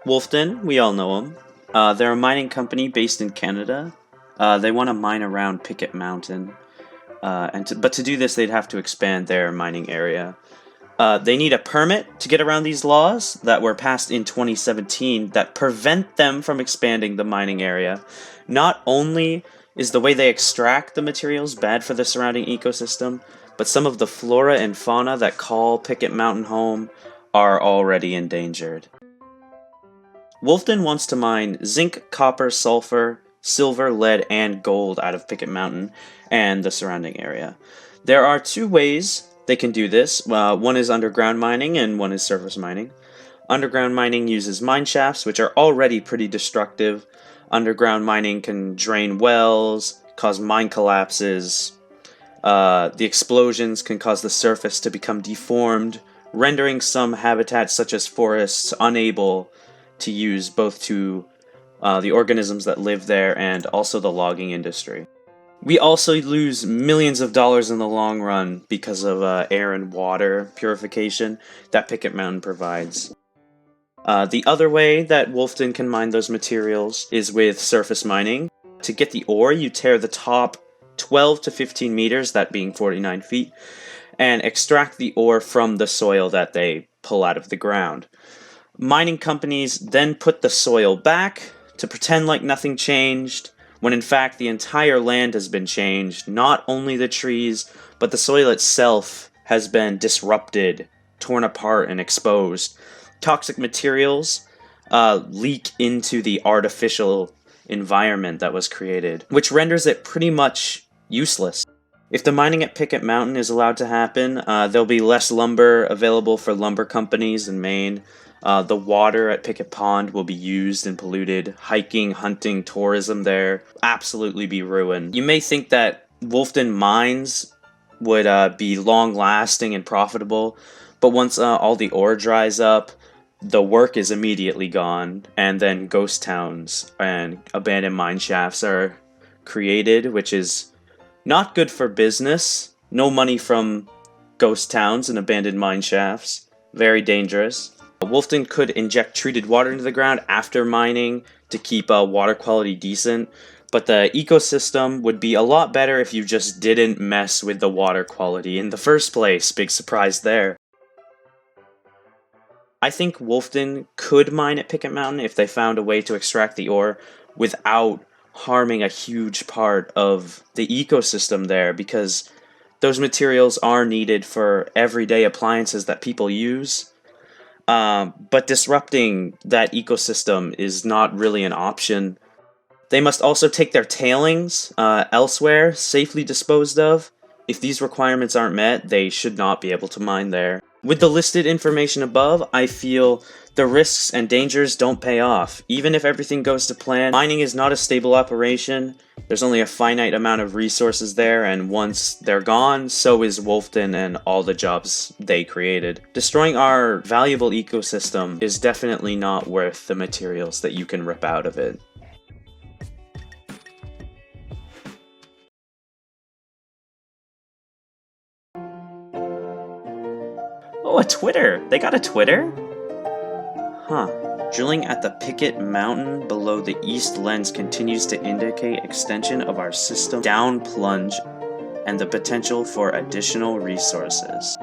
Wolfden, we all know them. They're a mining company based in Canada. They want to mine around Pickett Mountain, but to do this, they'd have to expand their mining area. They need a permit to get around these laws that were passed in 2017 that prevent them from expanding the mining area. Not only is the way they extract the materials bad for the surrounding ecosystem, but some of the flora and fauna that call Pickett Mountain home are already endangered. Wolfden wants to mine zinc, copper, sulfur, silver, lead, and gold out of Pickett Mountain and the surrounding area. There are two ways they can do this. One is underground mining and one is surface mining. Underground mining uses mine shafts, which are already pretty destructive. Underground mining can drain wells, cause mine collapses. The explosions can cause the surface to become deformed, rendering some habitats such as forests unable to use both to the organisms that live there and also the logging industry. We also lose millions of dollars in the long run because of air and water purification that Pickett Mountain provides. The other way that Wolfden can mine those materials is with surface mining. To get the ore, you tear the top 12 to 15 meters, that being 49 feet, and extract the ore from the soil that they pull out of the ground. Mining companies then put the soil back to pretend like nothing changed, when in fact the entire land has been changed. Not only the trees, but the soil itself has been disrupted, torn apart, and exposed. Toxic materials leak into the artificial environment that was created, which renders it pretty much useless. If the mining at Pickett Mountain is allowed to happen, there'll be less lumber available for lumber companies in Maine. The water at Pickett Pond will be used and polluted. Hiking, hunting, tourism there absolutely be ruined. You may think that Wolfden mines would be long-lasting and profitable, but once all the ore dries up, the work is immediately gone, and then ghost towns and abandoned mine shafts are created, which is not good for business. No money from ghost towns and abandoned mine shafts. Very dangerous. Wolfden could inject treated water into the ground after mining to keep water quality decent, but the ecosystem would be a lot better if you just didn't mess with the water quality in the first place. Big surprise there. I think Wolfden could mine at Pickett Mountain if they found a way to extract the ore without harming a huge part of the ecosystem there, because those materials are needed for everyday appliances that people use. But disrupting that ecosystem is not really an option. They must also take their tailings elsewhere, safely disposed of. If these requirements aren't met, they should not be able to mine there. With the listed information above, I feel the risks and dangers don't pay off. Even if everything goes to plan, mining is not a stable operation. There's only a finite amount of resources there, and once they're gone, so is Wolfden and all the jobs they created. Destroying our valuable ecosystem is definitely not worth the materials that you can rip out of it. Oh, a Twitter! They got a Twitter? Huh. Drilling at the Pickett Mountain below the east lens continues to indicate extension of our system down plunge and the potential for additional resources.